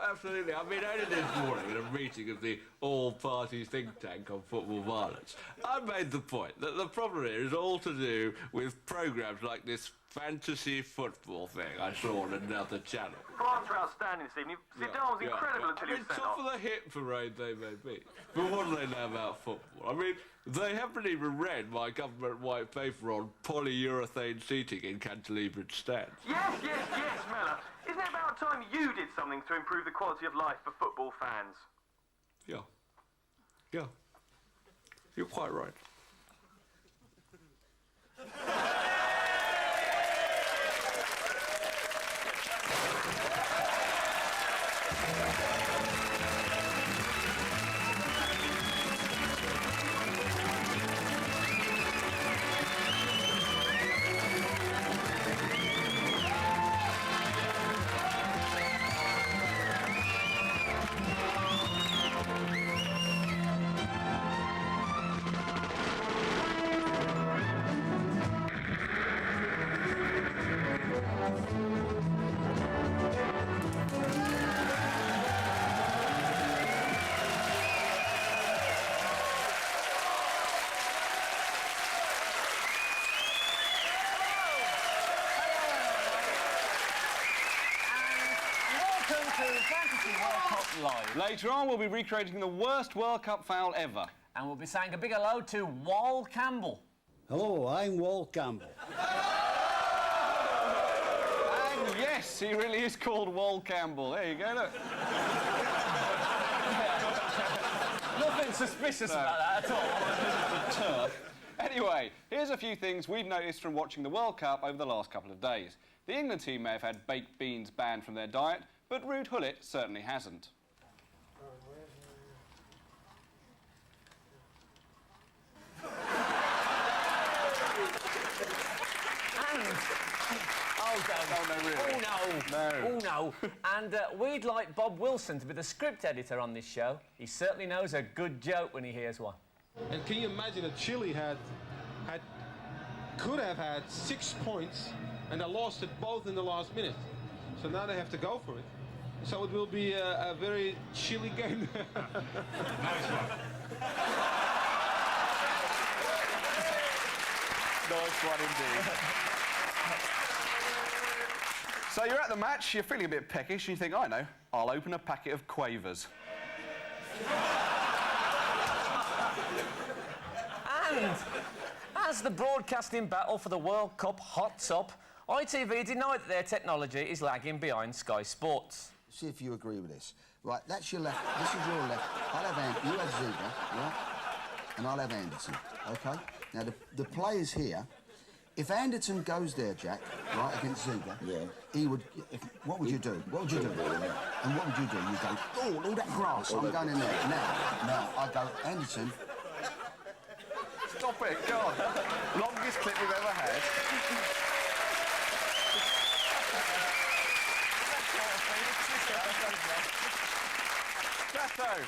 Absolutely. I mean, only this morning at a meeting of the all-party think tank on football violence, I made the point that the problem here is all to do with programmes like this fantasy football thing I saw on another channel. France were outstanding this evening. Zidane was incredible until he was sent top off. of the hit parade they may be. But what do they know about football? I mean, they haven't even read my government white paper on polyurethane seating in cantilevered stands. Yes, Miller. Isn't it about time you did something to improve the quality of life for football fans? Yeah. You're quite right. Later on, we'll be recreating the worst World Cup foul ever. And we'll be saying a big hello to Wal Campbell. Hello, I'm Wal Campbell. And yes, he really is called Wal Campbell. There you go, look. Nothing suspicious about that at all. Anyway, here's a few things we've noticed from watching the World Cup over the last couple of days. The England team may have had baked beans banned from their diet, but Ruud Gullit certainly hasn't. Oh no. And we'd like Bob Wilson to be the script editor on this show. He certainly knows a good joke when he hears one. And can you imagine that Chile could have had 6 points and they lost it both in the last minute. So now they have to go for it. So it will be a very Chile game. Nice one. Nice one indeed. So you're at the match, you're feeling a bit peckish, and you think, I know, I'll open a packet of quavers. And as the broadcasting battle for the World Cup hots up, ITV deny that their technology is lagging behind Sky Sports. See if you agree with this. Right, that's your left, this is your left. I'll have you have Zuba, right? And I'll have Anderson, OK? Now, the players here, if Anderson goes there, Jack, right, against Zuba, he would... what would you do? What would you do? And what would you do? You go, oh, all that grass, I'm going in there. Now, I go, Anderson... Stop it, go on. Longest clip we've ever had. Statto.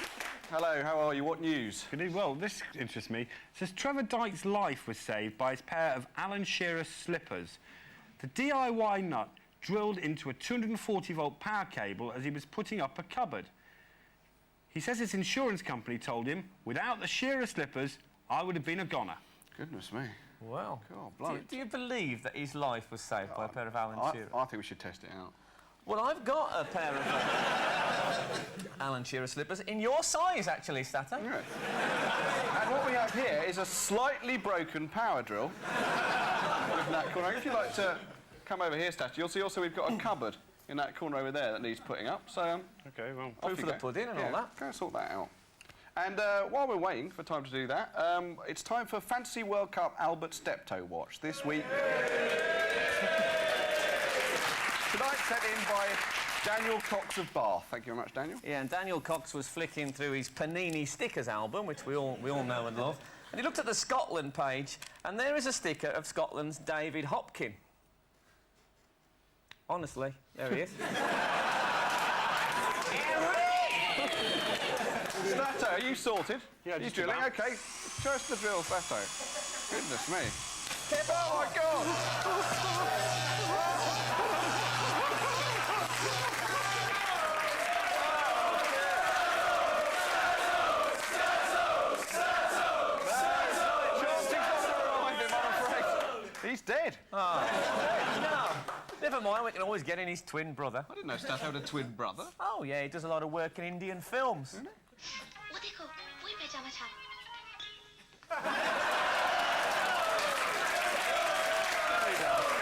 Hello, how are you? What news? Good evening. Well, this interests me. It says Trevor Dyke's life was saved by his pair of Alan Shearer slippers. The DIY nut drilled into a 240-volt power cable as he was putting up a cupboard. He says his insurance company told him, without the Shearer slippers, I would have been a goner. Goodness me. Well, God, do you believe that his life was saved by a pair of Alan Shearer? I think we should test it out. Well, I've got a pair of Alan Shearer slippers in your size, actually, Statto. Yeah. And what we have here is a slightly broken power drill. In that corner. If you'd like to come over here, Statto, you'll see also we've got a cupboard in that corner over there that needs putting up. So, OK, well... Food for the pudding and all that. Go sort that out. And while we're waiting for time to do that, it's time for Fantasy World Cup Albert Steptoe Watch. This week... Tonight sent in by Daniel Cox of Bath. Thank you very much, Daniel. Yeah, and Daniel Cox was flicking through his Panini Stickers album, which we all know and love, and he looked at the Scotland page, and there is a sticker of Scotland's David Hopkin. Honestly, there he is. Statto, are you sorted? Yeah, you just drilling? about. OK. Show us the drill, Statto. Goodness me. Oh, my God! He's dead. No, never mind, we can always get in his twin brother. I didn't know Statto had a twin brother. Oh, yeah, he does a lot of work in Indian films. Isn't it? वो देखो वही पहचाना था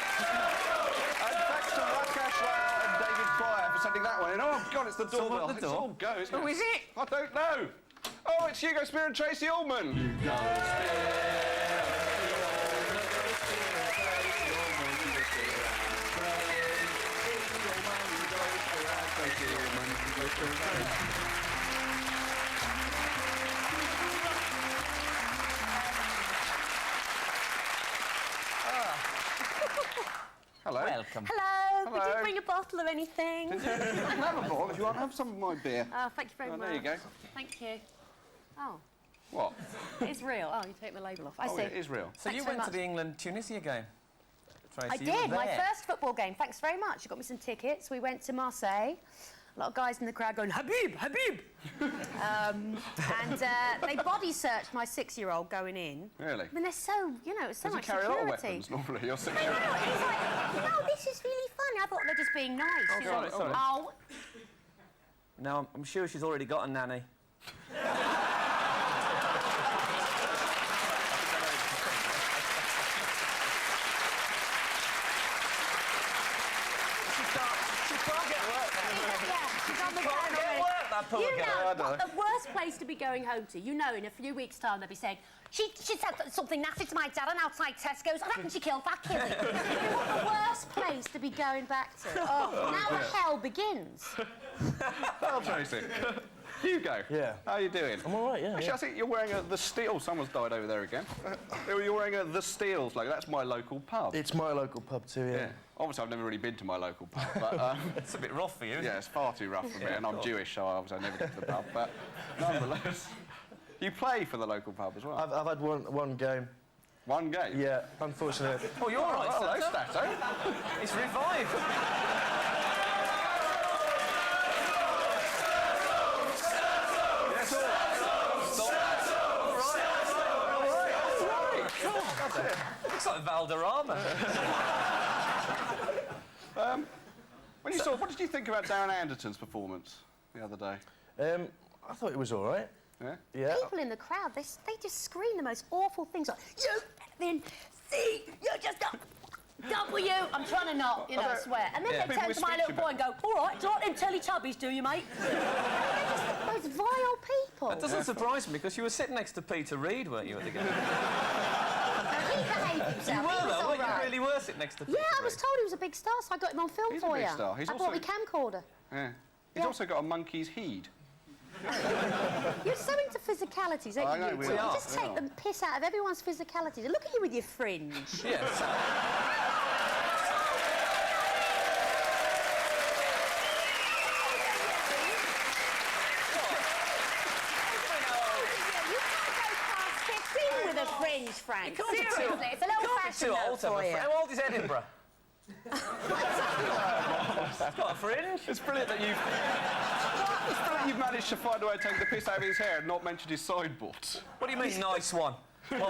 And thanks to Rakesh Rao and David Pryor for sending that one in. Oh, God, it's the doorbell. the It's door? all go, isn't it? Who is it? I don't know. Oh, it's Hugo, Speer and Tracey Ullman. Hello. Welcome. Hello. Hello. Did you bring a bottle or anything? You can have a bottle if you want. Have some of my beer. Oh, thank you very Oh, much. there you go. Thank you. Oh, What? it's real. Oh, you take the label off. I Oh, see. it is real. So Thanks you very went to much. the England-Tunisia game? Tracey, I you were did, my there. first football game. Thanks very much. You got me some tickets. We went to Marseille. A lot of guys in the crowd going, Habib, Habib! They body searched my 6-year-old going in. Really? I mean, they're so, you know, it's so Does he much carry a lot of security. weapons normally? You're I 6 know, years old. he's like, no, this is really funny. I thought they're just being nice. you know. sorry. Oh, No, I'm sure she's already got a nanny. She can't get work. yeah, she's on the Can't ground get already. work, that poor You girl. know, what the worst place to be going home to, you know, in a few weeks' time, they'll be saying, she said something nasty to my dad and outside Tesco's. I reckon she killed that kid. You know what the worst place to be going back to? Oh, now the hell begins. Oh, Tracey. Hugo. Yeah. How are you doing? I'm all right, yeah. Actually, I think you're wearing the Steel. Someone's died over there again. You're wearing the Steels logo. That's my local pub. It's my local pub too, yeah. Yeah. Obviously, I've never really been to my local pub, but It's a bit rough for you, isn't yeah, it? it's far too rough for me, and I'm Jewish, so obviously I never get to the pub. But nonetheless, you play for the local pub as well. I've had one game. One game. Yeah, unfortunately. Oh, you're all right, Hello, Statto. Statto. It's revived. Yes, Looks like Valderrama. When you saw, what did you think about Darren Anderton's performance the other day? I thought it was all right. Yeah. Yeah. People in the crowd, they just scream the most awful things like, you then see, you just got W. I'm trying to not, you know, Although- swear. And then Yeah. they People turn with to my speech little boy and go, all right, do you like them Teletubbies, do you, mate? They're just those vile people. That doesn't surprise me because you were sitting next to Peter Reid, weren't you, at the game? He behaved himself. You He were, was though, all weren't you? right. Really were sitting next to Peter Yeah, I was Reid. told he was a big star, so I got him on film He's a for big you. star. He's I also- brought my camcorder. Yeah. He's Yeah. also got a monkey's heed. You're so into physicalities, ain't I you? know, you we two? are, You just we take are. the piss out of everyone's physicalities. Look at you with your fringe. Yes. You can't go past 15 with a fringe, Frank. can't be too- Seriously, it's a little Can't be fashioned too old to have for a you. fringe. How old is Edinburgh? It's got a fringe. It's brilliant that you've managed to find a way to take the piss out of his hair and not mention his sideboards. What do you mean, nice one? Well,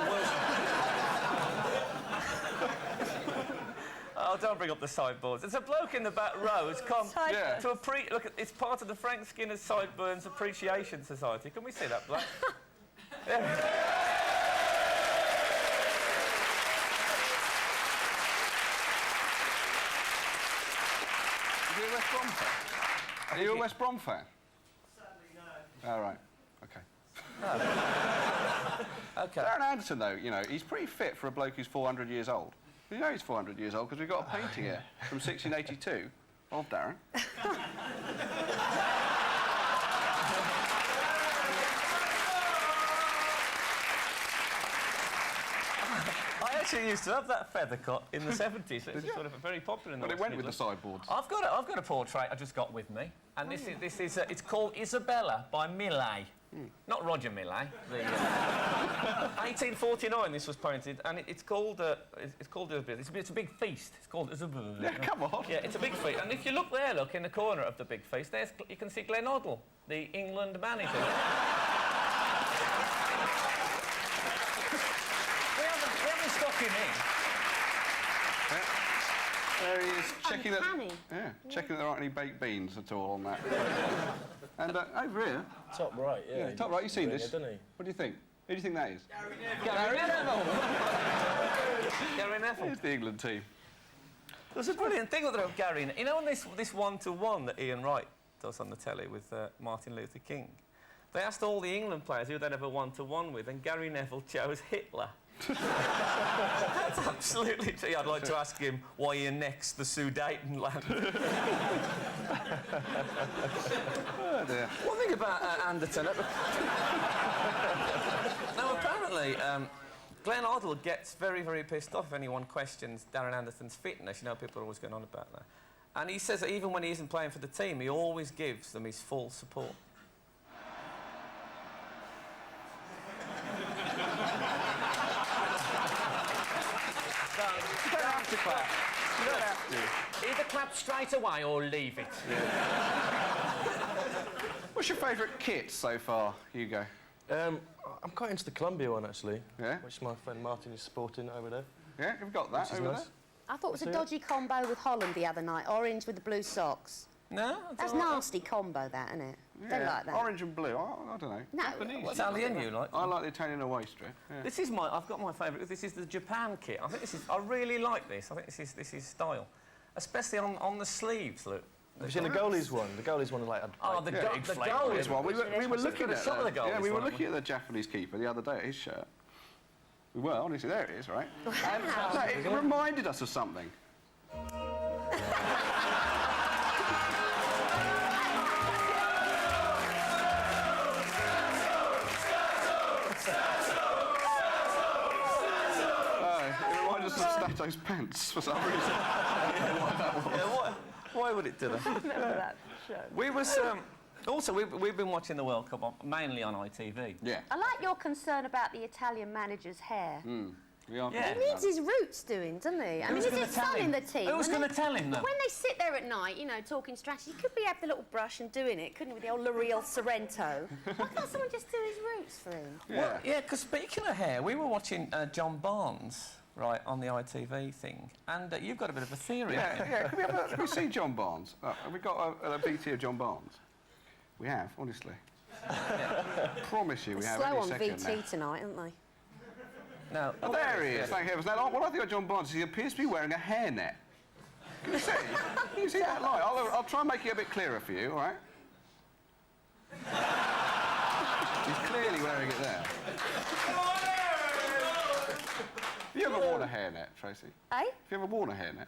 oh, don't bring up the sideboards. There's a bloke in the back row who's come Yeah. to look. It's part of the Frank Skinner Sideburns Appreciation Society. Can we see that bloke? Are you a West Brom fan? Are you a West Brom fan? Sadly, no. All right. Okay. Okay. Darren Anderton, though, you know, he's pretty fit for a bloke who's 400 years old. You know he's 400 years old because we've got a painting here from 1682 of Darren. actually used to have that feather cut in the 70s. It's sort of very popular in the But it West went with the Midlands. sideboards. I've got a portrait I just got with me, and this is it's called Isabella by Millais. Not Roger Millais. 1849 this was painted, and it's called Isabella. It's a big feast. It's called Isabella. Yeah, come on. Yeah, it's a big feast. And if you look there, look in the corner of the big feast, you can see Glenn Hoddle, the England manager. we haven't stuck him in. There he is, checking that. Uncanny. Yeah, checking that there aren't any baked beans at all on that. And over here. Top right, yeah. Top right. You seen this? Doesn't he? What do you think? Who do you think that is? Gary Neville. Gary Neville. It's the England team. There's a brilliant thing about Gary. You know, on this one-to-one that Ian Wright does on the telly with Martin Luther King, they asked all the England players who they'd have a one-to-one with, and Gary Neville chose Hitler. That's absolutely true. I'd like to ask him why he annexed the Sudetenland. Oh dear. One thing about Anderton... now, apparently, Glenn Hoddle gets very, very pissed off if anyone questions Darren Anderton's fitness. You know, people are always going on about that. And he says that even when he isn't playing for the team, he always gives them his full support. You don't have to clap. You don't have to. Either clap straight away or leave it. What's your favourite kit so far, Hugo? I'm quite into the Columbia one, actually. Yeah? Which my friend Martin is sporting over there. Yeah, you've got that Which is over nice. there. I thought it was a dodgy combo with Holland the other night. Orange with the blue socks. No? That's nasty combo, that, isn't it? Don't like that. Orange and blue. I don't know. No. What's Italian you like? I like the Italian away strip. Yeah. This is I've got my favourite. This is the Japan kit. I think I really like this. I think this is style, especially on the sleeves. Look. Have you seen the goalies one? The goalies one, like... The goalies one. We were looking at shot of the goalies. Yeah, we were looking at the Japanese keeper the other day at his shirt. We were, honestly, there it is, right? And it reminded us of something. It reminded us of Statto's pants for some reason. Why would it do that? I remember that show. We was also we've been watching the World Cup mainly on ITV. Yeah. I like your concern about the Italian manager's hair. We are. Yeah. He needs his roots doing, doesn't he? I mean, was is gonna his tell son him? in the team? Who was When going to tell him, though? When they sit there at night, you know, talking strategy, he could be having the little brush and doing it, couldn't he, with the old L'Oreal Sorrento? Why can't someone just do his roots for him? Yeah. Yeah, because speaking of hair, we were watching John Barnes, right, on the ITV thing, and you've got a bit of a theory. Yeah. Can we see John Barnes? Have we got a BT of John Barnes? We have, honestly. Promise you, we have. Slow any on second VT now. tonight, aren't they? No. Oh, there he is. Thank heavens. Now, what I think of John Barnes is he appears to be wearing a hairnet. Can you see? Can you see that light? I'll try and make it a bit clearer for you, all right? He's clearly wearing it there. Have you ever worn a hairnet, Tracey? Eh? Have you ever worn a hairnet?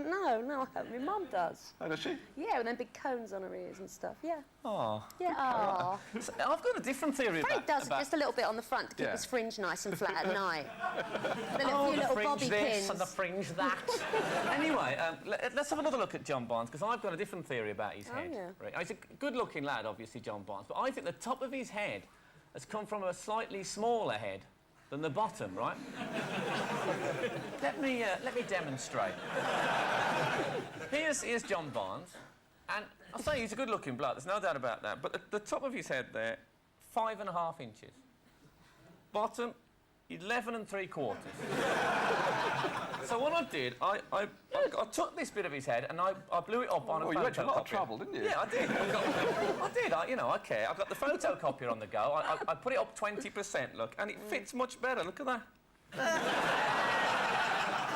No, I haven't. My mum does. Oh, does she? Yeah, with them big cones on her ears and stuff, yeah. Oh. Yeah, oh. So I've got a different theory Fred does about... just a little bit on the front to keep Yeah. his fringe nice and flat at night. The few the little fringe bobby this pins. and the fringe that. Anyway, let's have another look at John Barnes, because I've got a different theory about his head. yeah. Right? He's a good-looking lad, obviously, John Barnes, but I think the top of his head has come from a slightly smaller head than the bottom, right? let me demonstrate. Here's John Barnes, and I'll say he's a good-looking bloke, there's no doubt about that, but the top of his head there, 5.5 inches. Bottom, 11 3/4. So what I did, I took this bit of his head and I blew it up on a photocopier. You went to a lot of trouble, didn't you? Yeah, I did. I care. I've got the photocopier on the go. I put it up 20%, look, and it fits much better. Look at that.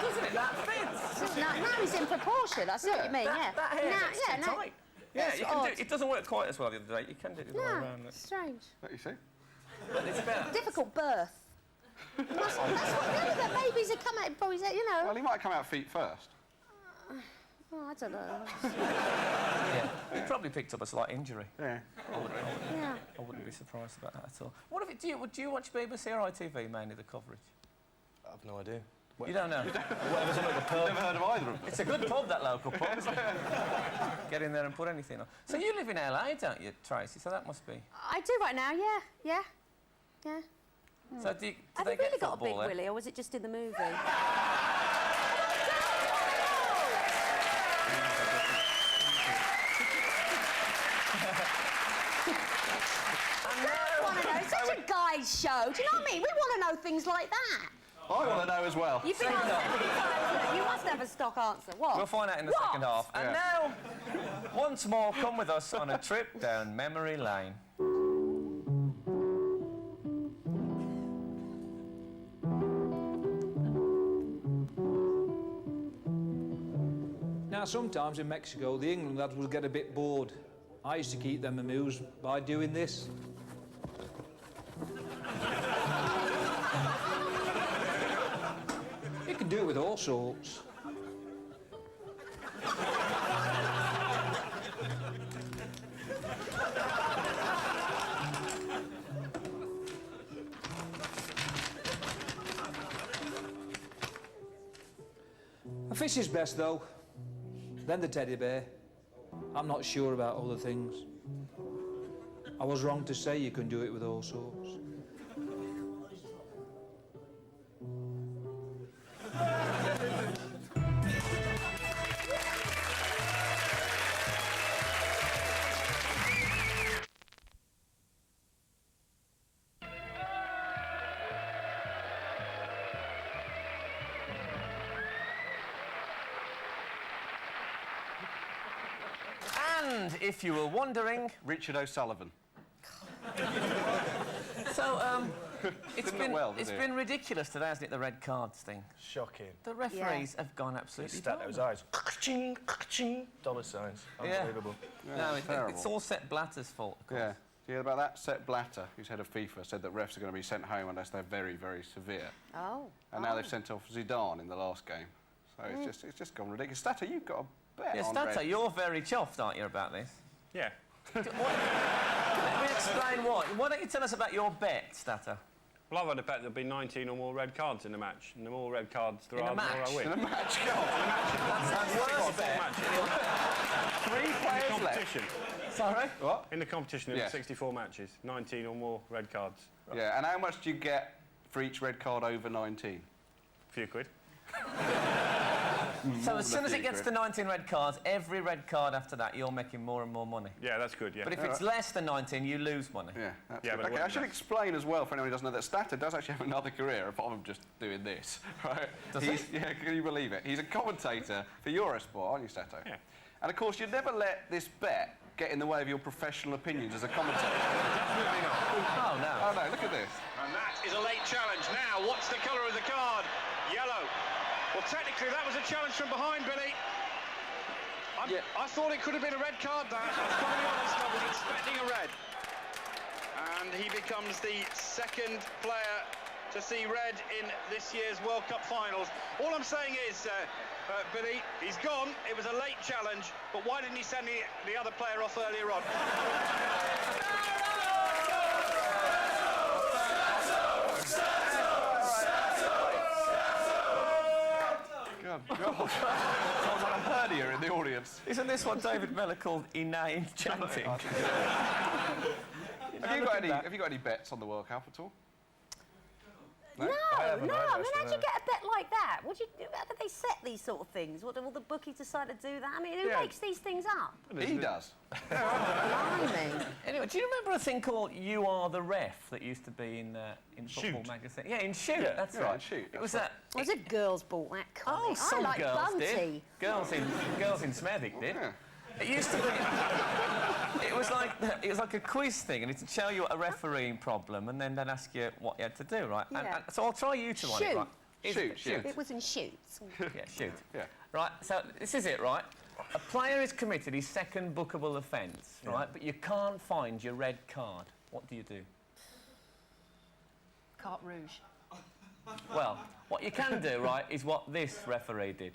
Doesn't it? That fits. Now he's in proportion, I see what you mean, yeah. That hair looks too tight. Yeah, That's you can odd. do it. It doesn't work quite as well the other day. You can do it the other way No, around. Look. strange. What you see? But it's better. Difficult birth. That's what the babies are coming out, probably, you know. Well, he might come out feet first. Oh, I don't know. Yeah, he probably picked up a slight injury. Yeah. Yeah. I wouldn't be surprised about that at all. What if do you watch BBC or ITV mainly the coverage? I've I've no idea. You don't know? Whatever's in the pub. Never heard of either of them. It's a good pub, that local pub, isn't it? Get in there and put anything on. So you live in LA, don't you, Tracey? So that must be... I do right now, yeah. So do Have they you get really got a big football there? willy, or was it just in the movie? I want to know. It's such a guy's show. Do you know what I mean? We want to know things like that. I want to know as well. You've been on 70 times. You must have a stock answer. What? We'll find out in the second half. And now, once more, come with us on a trip down memory lane. Now, sometimes in Mexico, the England lads will get a bit bored. I used to keep them amused by doing this. You can do it with all sorts. A fish is best, though. Then the teddy bear. I'm not sure about other things. I was wrong to say you can do it with all sorts. And if you were wondering... Richard O'Sullivan. So, it's Didn't look well, did it? been ridiculous today, hasn't it, the red cards thing? Shocking. The referees have gone absolutely Statto's eyes. Dollar signs. Yeah. Unbelievable. No, terrible. it's all Sepp Blatter's fault, of course. Yeah. Do you hear about that? Sepp Blatter, who's head of FIFA, said that refs are going to be sent home unless they're very, very severe. Oh. And now they've sent off Zidane in the last game. So it's just gone ridiculous. Statto, you've got a bet Yeah, on Statto, red. you're very chuffed, aren't you, about this? Yeah. Let me explain what. Why don't you tell us about your bet, Statto? Well, I've had a bet there'll be 19 or more red cards in the match. And the more red cards there In are, a the more match? I win. In a match, That's worse bet. Three In the players left. competition. Sorry? What? In the competition, Yeah. it's 64 matches, 19 or more red cards. Yeah, and how much do you get for each red card over 19? A few quid. So as soon as a it few gets quid. to 19 red cards, every red card after that, you're making more and more money. Yeah, that's good, yeah. But if it's less than 19, you lose money. Yeah, that's Yeah, good. but it Okay, I wouldn't should last. explain as well for anyone who doesn't know that Statto does actually have another career apart from just doing this, right? Does He's, yeah, can you believe it? He's a commentator for Eurosport, aren't you, Statto? Yeah. And of course, you'd never let this bet get in the way of your professional opinions as a commentator. Oh, no. Oh no, look at this. And that is a late challenge. Now, what's the colour of the card? Yellow. Well, technically, that was a challenge from behind, Billy. I thought it could have been a red card, that. I've got to be honest, I was expecting a red. And he becomes the second player to see red in this year's World Cup finals. All I'm saying is, Billy, he's gone. It was a late challenge, but why didn't he send the other player off earlier on? God. Someone's on a hernia in the audience. Isn't this what David Miller called inane chanting? Have you got any bets on the World Cup at all? No, I mean, how do you get a bet like that? How do they set these sort of things? What do all the bookies decide to do that? I mean, who makes these things up? He does. Blimey. Anyway, do you remember a thing called You Are the Ref that used to be in Football Shoot. magazine? Yeah, in Shoot, that's right. Shoot. It was that. Was it girls bought that comic? Oh, some I like girls Bunty. did. Girls in Smethwick did. Yeah. It used to be. It was like a quiz thing, and it'd show you a refereeing problem, and then they'd ask you what you had to do, right? Yeah. And so I'll try you to run it, right? Shoot. It was in Shoots. Yeah, shoot. Yeah. Right, so this is it, right? A player has committed his second bookable offence, right? But you can't find your red card. What do you do? Carte Rouge. Well, what you can do, right, is what this referee did.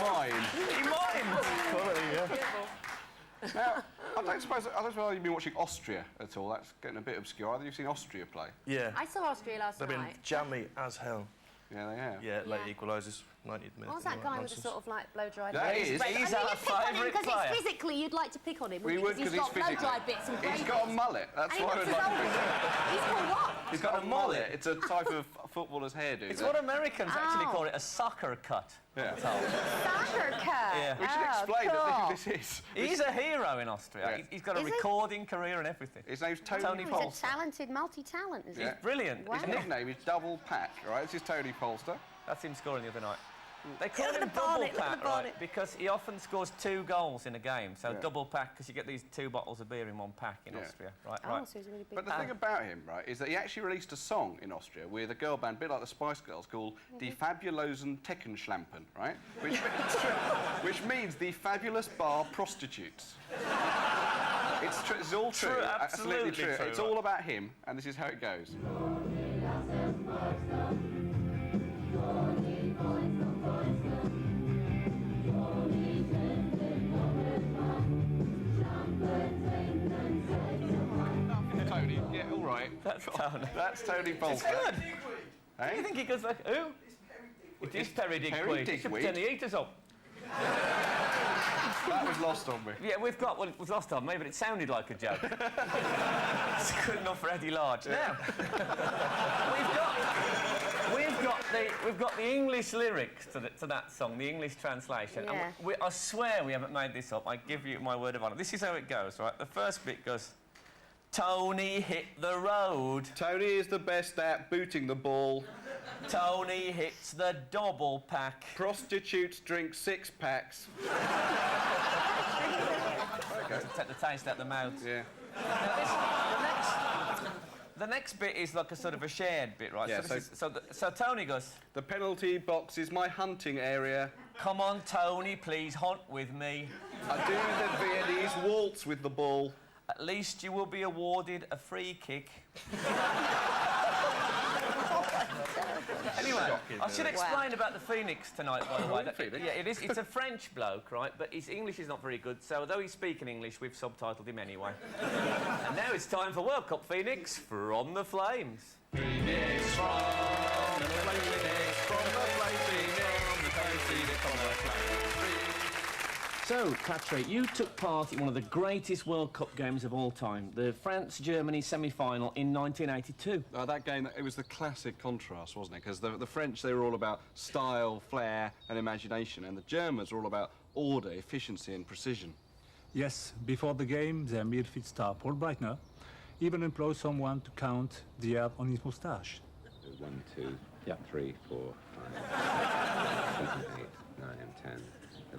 Mine. He mimed! Quality, yeah. Now, I don't suppose you've been watching Austria at all. That's getting a bit obscure. Either you've seen Austria play? Yeah. I saw Austria last They've night. been jammy as hell. Yeah, they have. Yeah, late Yeah. equalisers, 90th minute. What was that guy with the sort of like blow-dried That bits? is. Right, He's I mean, our you'd pick on him favourite because player. it's physically you'd like to pick on him. We would because because he's got blow-dried bits and He's grey got a bits. mullet. That's And he why puts we'd his like to own- He's called what? He's got a mullet. It's a type of footballer's hairdo. It's what Americans actually call it, a soccer cut. Yeah. Soccer cut. Yeah. We should explain who this is. He's a hero in Austria. Yeah. He's got a Is he? recording career and everything. His name's Tony Tony He's Polster. a talented, multi-talent, isn't Yeah. he? Brilliant. Wow. His nickname is Double Pack, right? This is Tony Polster. That's him scoring the other night. They call Look at him the double bonnet, look at pack, the bonnet. right? Because he often scores 2 goals in a game. So Yeah. double pack, because you get these 2 bottles of beer in one pack in Yeah. Austria. Right, Oh, right. so he's a really big But the fan. thing about him, right, is that he actually released a song in Austria with a girl band, a bit like the Spice Girls, called Die Fabulosen Teckenschlampen, right? Which means the fabulous bar prostitutes. It's all true. True, absolutely true. It's all about him, and this is how it goes. Tony, yeah, all right. That's Tony. That's Tony It's Polster. good. Hey? You think he goes like, who? It is Perry Perry Digweed. He should Digweed? pretend he eat us up. That was lost on me. Yeah, we've got, well, it was lost on me, but it sounded like a joke. It's good enough for Eddie Large. Now, we've got the English lyrics to that song, the English translation. Yeah. And I swear we haven't made this up. I give you my word of honour. This is how it goes, right? The first bit goes, Tony hit the road. Tony is the best at booting the ball. Tony hits the double pack. Prostitutes drink 6 packs. To take the taste out the mouth. Yeah. The next bit is like a sort of a shared bit, right? Yeah, So Tony goes, The penalty box is my hunting area. come on, Tony, please hunt with me. I do the Viennese waltz with the ball. At least you will be awarded a free kick. Anyway, I should explain about the Phoenix tonight, by the way. Yeah, it is. It's a French bloke, right? But his English is not very good, so although he's speaking English, we've subtitled him anyway. And now it's time for World Cup Phoenix from the Flames. Phoenix from the Phoenix, from the Phoenix, from the Phoenix. So, Patrick, you took part in one of the greatest World Cup games of all time, the France-Germany semi-final in 1982. That game, it was the classic contrast, wasn't it? Because the French, they were all about style, flair and imagination, and the Germans were all about order, efficiency and precision. Yes, before the game, their midfield star, Paul Breitner, even employed someone to count the hair on his moustache. 1, 2, 3, 4, 5, 7, 8, 9, 10,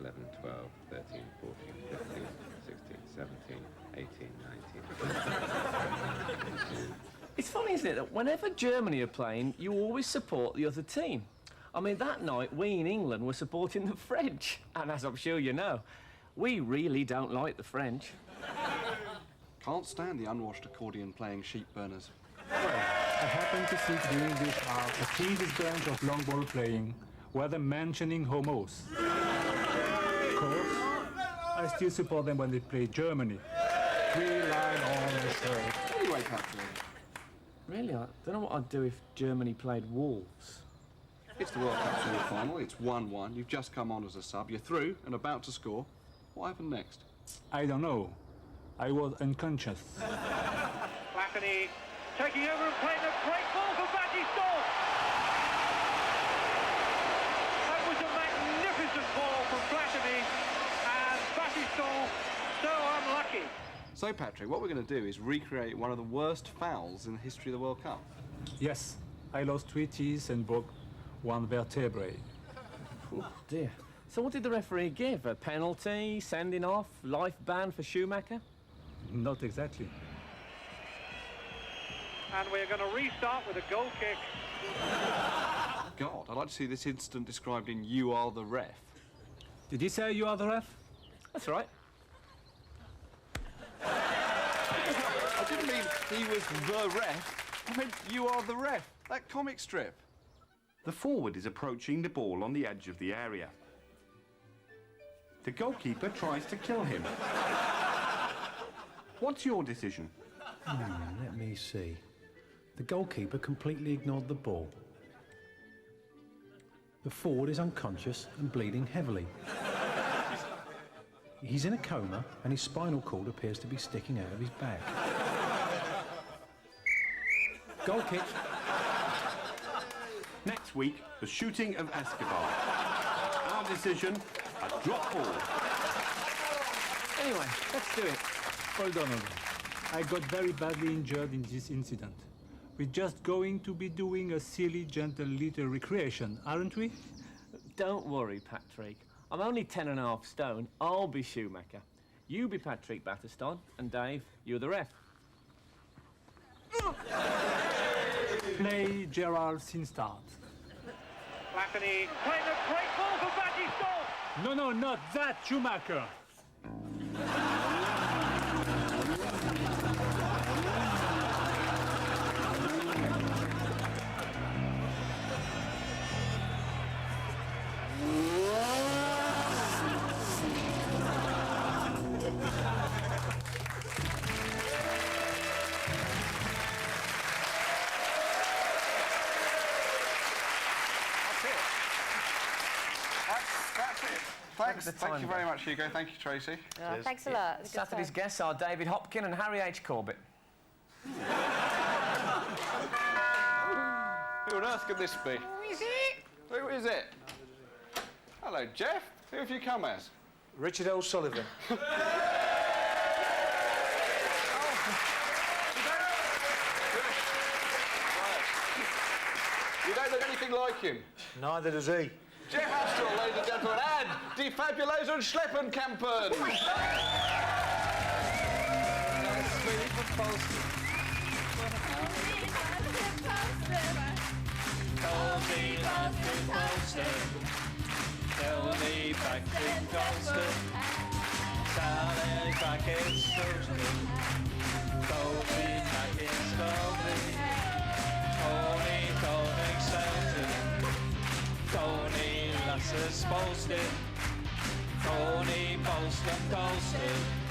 11, 12, 13, 14, 15, 16, 17, 18, 19. It's funny, isn't it, that whenever Germany are playing, you always support the other team. I mean, that night, we in England were supporting the French. And as I'm sure you know, we really don't like the French. Can't stand the unwashed accordion-playing sheep burners. Well, I happen to think the English are the cheapest branch of long ball playing, whether mentioning homos. Of course, I still support them when they play Germany. 3 line on the shirt. Anyway, Patrick. Really, I don't know what I'd do if Germany played Wolves. It's the World Cup semi-final. It's 1-1. You've just come on as a sub. You're through and about to score. What happened next? I don't know. I was unconscious. Platini taking over and playing a great ball for Baddiel. That was a magnificent ball from Platini, and Baddiel so unlucky. So, Patrick, what we're going to do is recreate one of the worst fouls in the history of the World Cup. Yes, I lost 3 teeth and broke 1 vertebrae. Oh, dear. So what did the referee give? A penalty, sending off, life ban for Schumacher? Not exactly. And we're going to restart with a goal kick. God, I'd like to see this incident described in You Are the Ref. Did he say you are the ref? That's right. I didn't mean he was the ref. I meant You Are the Ref, that comic strip. The forward is approaching the ball on the edge of the area. The goalkeeper tries to kill him. What's your decision? Let me see. The goalkeeper completely ignored the ball. The forward is unconscious and bleeding heavily. He's in a coma and his spinal cord appears to be sticking out of his back. Goal kick. Next week, the shooting of Escobar. Our decision, a drop ball. Anyway, let's do it. Hold on. I got very badly injured in this incident. We're just going to be doing a silly, gentle little recreation, aren't we? Don't worry, Patrick. I'm only 10.5 stone. I'll be Shoemaker. You be Patrick Batterston, and Dave, you're the ref. Play Gerard since start. Lafferty playing a great ball for Baddiel. No, not that, Schumacher. Thank you very much, Hugo. Thank you, Tracey. Thanks a lot. Saturday's guests are David Hopkin and Harry H. Corbett. Who on earth could this be? Who is it? Who is it? Hello, Jeff. Who have you come as? Richard O'Sullivan. You don't look anything like him. Neither does he. Jeff Astle, ladies and gentlemen, and Die Fabulosen Schleppenkampen. Tony Lasses Bolsted, Tony Bolston Bolsted.